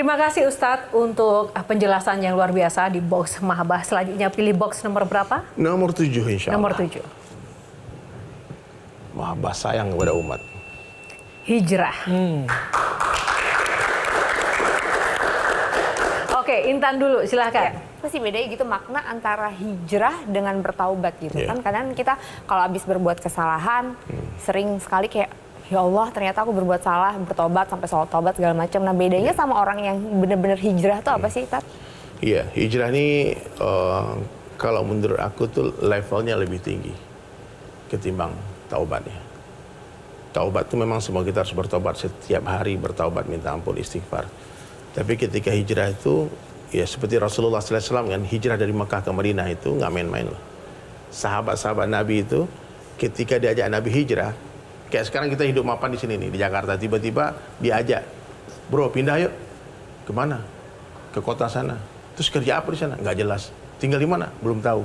Terima kasih Ustadz untuk penjelasan yang luar biasa di box Mahabbah. Selanjutnya pilih box nomor berapa? Nomor 7 insya Allah. Nomor 7. Mahabbah sayang kepada umat. Hijrah. Oke, Intan dulu, silahkan. Pasti beda gitu makna antara hijrah dengan bertaubat gitu kan. Kadang kita kalau habis berbuat kesalahan sering sekali kayak ya Allah ternyata aku berbuat salah, bertobat sampai sholat tobat segala macam. Nah bedanya sama orang yang benar-benar hijrah tuh apa sih, Tat? Iya, hijrah ini kalau menurut aku tuh levelnya lebih tinggi ketimbang taubatnya. Taubat itu memang semua kita harus bertobat setiap hari, bertaubat minta ampun, istighfar. Tapi ketika hijrah itu ya seperti Rasulullah SAW kan hijrah dari Mekah ke Madinah itu nggak main-main loh. Sahabat-sahabat Nabi itu ketika diajak Nabi hijrah, kayak sekarang kita hidup mapan di sini nih di Jakarta, tiba-tiba diajak, bro pindah yuk, kemana? Ke kota sana. Terus kerja apa di sana? Nggak jelas. Tinggal di mana? Belum tahu.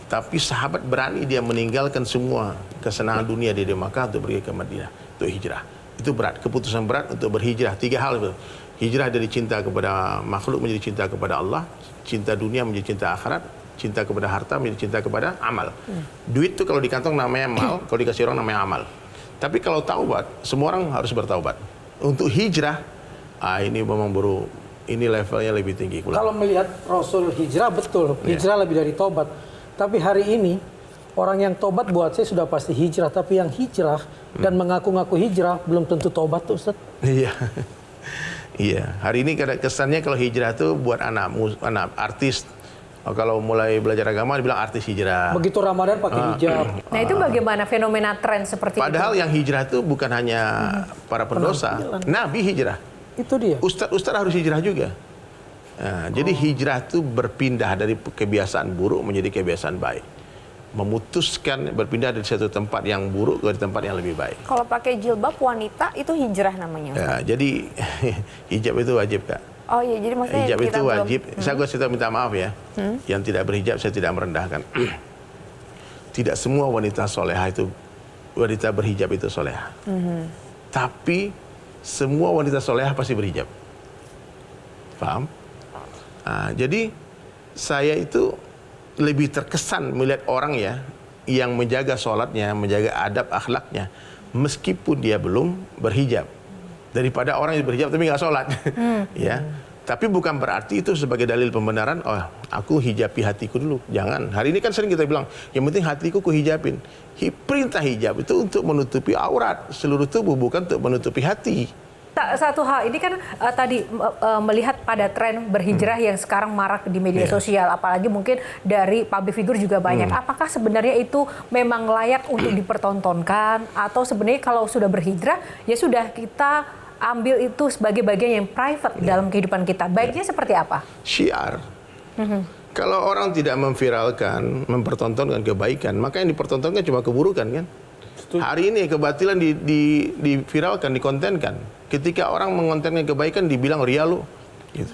Tapi sahabat berani dia meninggalkan semua kesenangan dunia di Makkah untuk pergi ke Madinah, untuk hijrah. Itu berat, keputusan berat untuk berhijrah. 3 hal itu. Hijrah dari cinta kepada makhluk menjadi cinta kepada Allah, cinta dunia menjadi cinta akhirat, cinta kepada harta menjadi cinta kepada amal. Duit itu kalau di kantong namanya mal, kalau dikasih orang namanya amal. Tapi kalau taubat, semua orang harus bertaubat. Untuk hijrah, ini memang baru, ini levelnya lebih tinggi. Kalau melihat Rasul hijrah, betul. Hijrah lebih dari taubat. Tapi hari ini, orang yang taubat buat saya sudah pasti hijrah. Tapi yang hijrah dan mengaku-ngaku hijrah, belum tentu taubat tuh, Ustaz. Iya. Iya. Hari ini kesannya kalau hijrah tuh buat anak artis. Kalau mulai belajar agama dibilang artis hijrah. Begitu Ramadan pakai hijab. Nah itu bagaimana fenomena tren seperti Padahal itu? yang hijrah itu bukan hanya para pendosa. Nabi hijrah. Itu dia. Ustadz harus hijrah juga. Nah, jadi hijrah itu berpindah dari kebiasaan buruk menjadi kebiasaan baik. Memutuskan berpindah dari satu tempat yang buruk ke tempat yang lebih baik. Kalau pakai jilbab wanita itu hijrah namanya. Ya, jadi hijab itu wajib, Kak. Oh iya, jadi maksudnya hijab kita itu wajib. Belum... Saya minta maaf ya. Yang tidak berhijab saya tidak merendahkan. Tidak semua wanita soleha itu wanita berhijab itu soleha. Tapi semua wanita soleha pasti berhijab. Paham? Nah, jadi saya itu lebih terkesan melihat orang ya yang menjaga sholatnya, menjaga adab akhlaknya, meskipun dia belum berhijab, daripada orang yang berhijab tapi nggak sholat. Ya, tapi bukan berarti itu sebagai dalil pembenaran. Oh, aku hijabi hatiku dulu. Jangan. Hari ini kan sering kita bilang, yang penting hatiku ku hijabin. Perintah hijab itu untuk menutupi aurat seluruh tubuh, bukan untuk menutupi hati. Satu hal, ini kan tadi melihat pada tren berhijrah yang sekarang marak di media sosial, apalagi mungkin dari public figure juga banyak. Apakah sebenarnya itu memang layak untuk dipertontonkan, atau sebenarnya kalau sudah berhijrah, ya sudah kita ambil itu sebagai bagian yang private dalam kehidupan kita? Baiknya seperti apa? Syiar. Kalau orang tidak memviralkan, mempertontonkan kebaikan, maka yang dipertontonkan cuma keburukan kan? Hari ini kebatilan diviralkan, dikontenkan. Ketika orang mengontenkan kebaikan dibilang ria lu, gitu.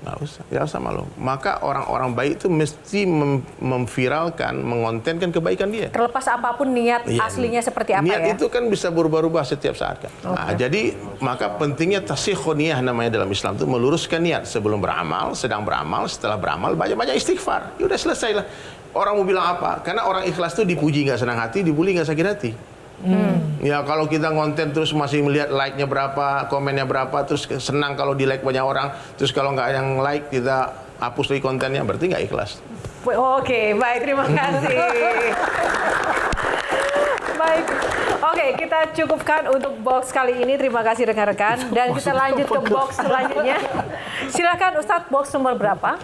Nggak usah, ya sama lo. Maka orang-orang baik itu mesti memviralkan, mengontenkan kebaikan dia. Terlepas apapun niat aslinya seperti apa niat ya? Niat itu kan bisa berubah-ubah setiap saat kan. Nah, jadi maka pentingnya tasihhun niyah namanya dalam Islam itu meluruskan niat sebelum beramal, sedang beramal, setelah beramal banyak-banyak istighfar. Ya udah selesai lah. Orang mau bilang apa? Karena orang ikhlas itu dipuji nggak senang hati, dibully nggak sakit hati. Ya kalau kita ngonten terus masih melihat like-nya berapa, komennya berapa, terus senang kalau di like banyak orang, terus kalau nggak yang like kita hapus lagi kontennya, berarti nggak ikhlas. Oke, baik, terima kasih. Baik, oke, kita cukupkan untuk box kali ini. Terima kasih rekan-rekan, dan kita lanjut ke box selanjutnya. Silakan Ustadz, box nomor berapa?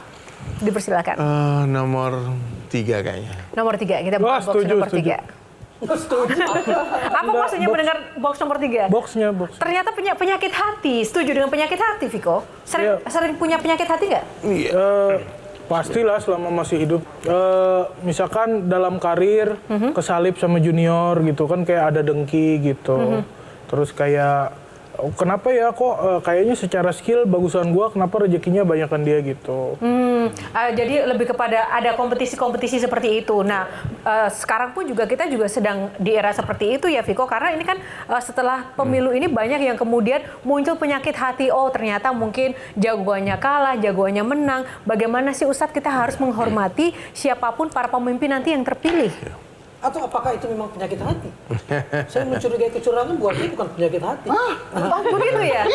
Dipersilakan. Nomor 3 kayaknya. Nomor 3, kita buka box nomor 3. Apa maksudnya mendengar box nomor 3? Boxnya. Ternyata punya penyakit hati. Setuju dengan penyakit hati, Viko? Sering punya penyakit hati nggak? Pastilah selama masih hidup. Misalkan dalam karir kesalip sama junior gitu kan, kayak ada dengki gitu. Terus kayak kenapa ya kok kayaknya secara skill bagusan gua, kenapa rezekinya banyakan dia gitu. Jadi lebih kepada ada kompetisi-kompetisi seperti itu. Nah, sekarang pun kita juga sedang di era seperti itu ya Viko, karena ini kan setelah pemilu ini banyak yang kemudian muncul penyakit hati. Oh, ternyata mungkin jagoannya kalah, jagoannya menang. Bagaimana sih Ustadz kita harus menghormati siapapun para pemimpin nanti yang terpilih? Atau apakah itu memang penyakit hati? Saya mencurigai kecurangan buat saya bukan penyakit hati. Oh, begitu ya?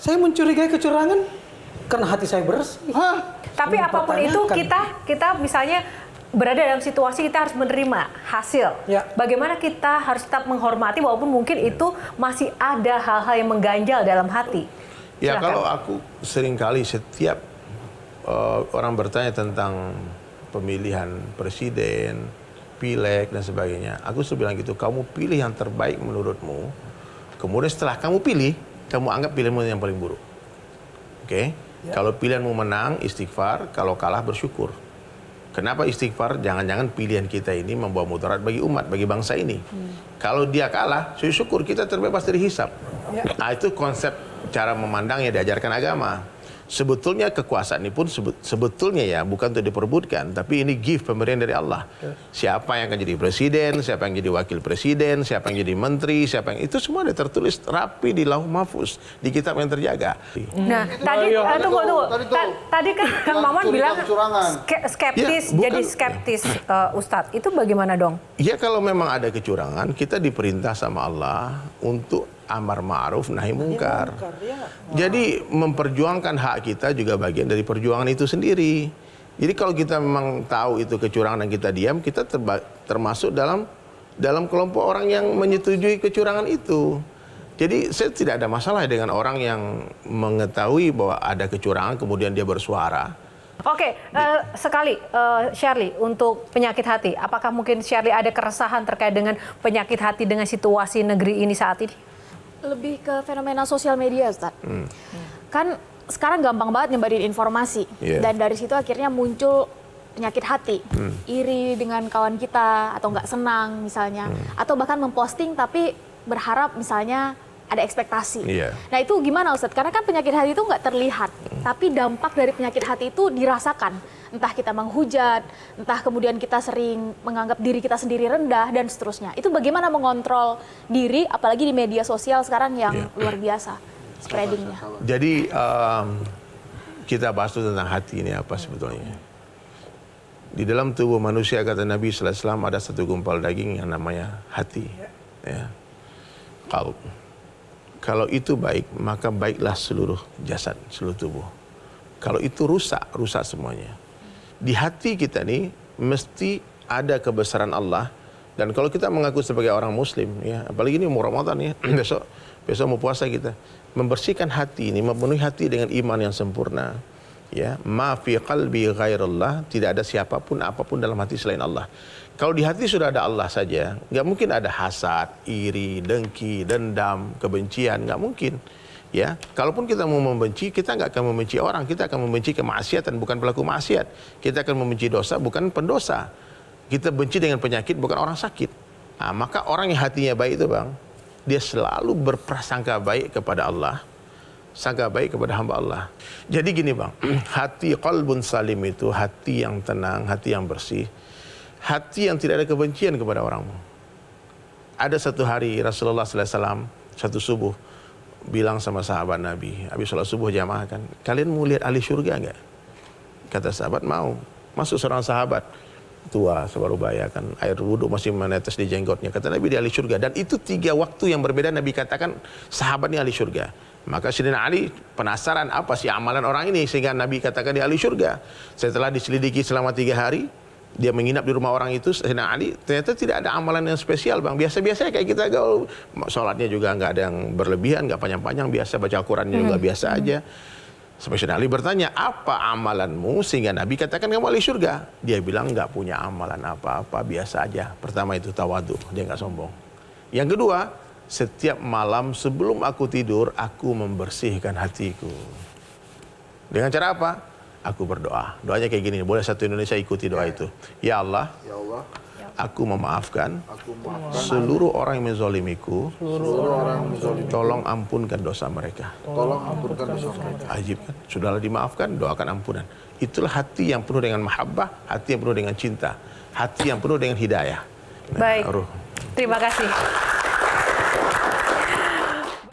Saya mencurigai kecurangan karena hati saya bersih. Tapi apapun itu kita misalnya berada dalam situasi kita harus menerima hasil. Ya. Bagaimana kita harus tetap menghormati walaupun mungkin itu masih ada hal-hal yang mengganjal dalam hati. Ya, Silakan. kalau aku seringkali setiap orang bertanya tentang pemilihan presiden, pileg dan sebagainya, aku selalu bilang gitu, kamu pilih yang terbaik menurutmu, kemudian setelah kamu pilih, kamu anggap pilihanmu yang paling buruk. Oke? Kalau pilihanmu menang, istighfar, kalau kalah bersyukur. Kenapa istighfar? Jangan-jangan pilihan kita ini membawa mudarat bagi umat, bagi bangsa ini. Kalau dia kalah, syukur kita terbebas dari hisab. Nah, itu konsep cara memandang yang diajarkan agama. Sebetulnya kekuasaan ini pun sebetulnya ya bukan untuk diperebutkan, tapi ini gift, pemberian dari Allah. Siapa yang akan jadi presiden, siapa yang jadi wakil presiden, siapa yang jadi menteri, siapa yang itu semua ada tertulis rapi di Lauh Mahfuz, di kitab yang terjaga. Nah, tunggu. Tadi kan Kang Maman bilang skeptis, Ya, jadi skeptis Ustadz. Itu bagaimana dong? Ya kalau memang ada kecurangan, kita diperintah sama Allah untuk amar ma'ruf nahi mungkar. Jadi memperjuangkan hak kita juga bagian dari perjuangan itu sendiri. Jadi kalau kita memang tahu itu kecurangan dan kita diam, kita termasuk dalam kelompok orang yang menyetujui kecurangan itu. Jadi saya tidak ada masalah dengan orang yang mengetahui bahwa ada kecurangan kemudian dia bersuara. Oke, sekali Shirley untuk penyakit hati. Apakah mungkin Shirley ada keresahan terkait dengan penyakit hati dengan situasi negeri ini saat ini? Lebih ke fenomena sosial media, Ustaz. Kan sekarang gampang banget nyebarin informasi. Dan dari situ akhirnya muncul penyakit hati. Iri dengan kawan kita, atau nggak senang misalnya. Atau bahkan memposting tapi berharap misalnya ada ekspektasi. Nah itu gimana Ustaz? Karena kan penyakit hati itu nggak terlihat. Tapi dampak dari penyakit hati itu dirasakan. Entah kita menghujat, entah kemudian kita sering menganggap diri kita sendiri rendah, dan seterusnya. Itu bagaimana mengontrol diri, apalagi di media sosial sekarang yang luar biasa spreadingnya. Jadi kita bahas tentang hati ini apa sebetulnya. Di dalam tubuh manusia, kata Nabi SAW, ada satu gumpal daging yang namanya hati. Ya. Kalau itu baik, maka baiklah seluruh jasad, seluruh tubuh. Kalau itu rusak, rusak semuanya. Di hati kita nih mesti ada kebesaran Allah. Dan kalau kita mengaku sebagai orang muslim, ya, apalagi ini mau Ramadan ya, besok mau puasa kita, membersihkan hati ini, memenuhi hati dengan iman yang sempurna. Ya, ma fi qalbi ghairallah, tidak ada siapapun apapun dalam hati selain Allah. Kalau di hati sudah ada Allah saja, nggak mungkin ada hasad, iri, dengki, dendam, kebencian, nggak mungkin. Ya, kalaupun kita mau membenci, kita nggak akan membenci orang, kita akan membenci kemaksiatan, bukan pelaku maksiat. Kita akan membenci dosa, bukan pendosa. Kita benci dengan penyakit, bukan orang sakit. Nah, maka orang yang hatinya baik itu, Bang, dia selalu berprasangka baik kepada Allah, sangka baik kepada hamba Allah. Jadi gini, Bang, hati qalbun salim itu hati yang tenang, hati yang bersih, hati yang tidak ada kebencian kepada orang. Ada satu hari Rasulullah SAW, satu subuh, bilang sama sahabat Nabi, habis sholat subuh jamaah kan, kalian mau lihat ahli syurga enggak? Kata sahabat, mau. Masuk seorang sahabat tua, sebaru baya kan, air wudhu masih menetes di jenggotnya. Kata Nabi, dia ahli syurga. Dan itu 3 waktu yang berbeda Nabi katakan sahabat ini ahli syurga. Maka Sayyidina Ali penasaran apa sih amalan orang ini sehingga Nabi katakan dia ahli syurga. Setelah diselidiki selama 3 hari, dia menginap di rumah orang itu, Sayyidina Ali, ternyata tidak ada amalan yang spesial, Bang. Biasa-biasa kayak kita gaul. Sholatnya juga nggak ada yang berlebihan, nggak panjang-panjang, biasa. Baca Al-Qurannya juga biasa aja. Sampai Sayyidina Ali bertanya, apa amalanmu sehingga Nabi katakan kamu ahli surga? Dia bilang nggak punya amalan apa-apa, biasa aja. Pertama itu tawadu, dia nggak sombong. Yang kedua, setiap malam sebelum aku tidur, aku membersihkan hatiku. Dengan cara apa? Aku berdoa. Doanya kayak gini, boleh satu Indonesia ikuti doa itu. Ya Allah, Aku memaafkan seluruh orang yang menzalimiku. Tolong ampunkan dosa mereka. Ajib kan? Sudahlah dimaafkan, doakan ampunan. Itulah hati yang penuh dengan mahabbah, hati yang penuh dengan cinta, hati yang penuh dengan hidayah. Nah, Baik, terima kasih.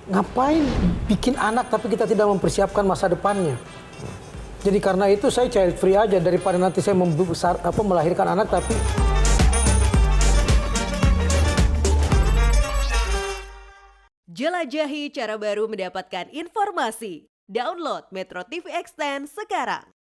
Ngapain bikin anak tapi kita tidak mempersiapkan masa depannya? Jadi karena itu saya child free aja daripada nanti saya melahirkan anak tapi jelajahi cara baru mendapatkan informasi. Download Metro TV Extend sekarang.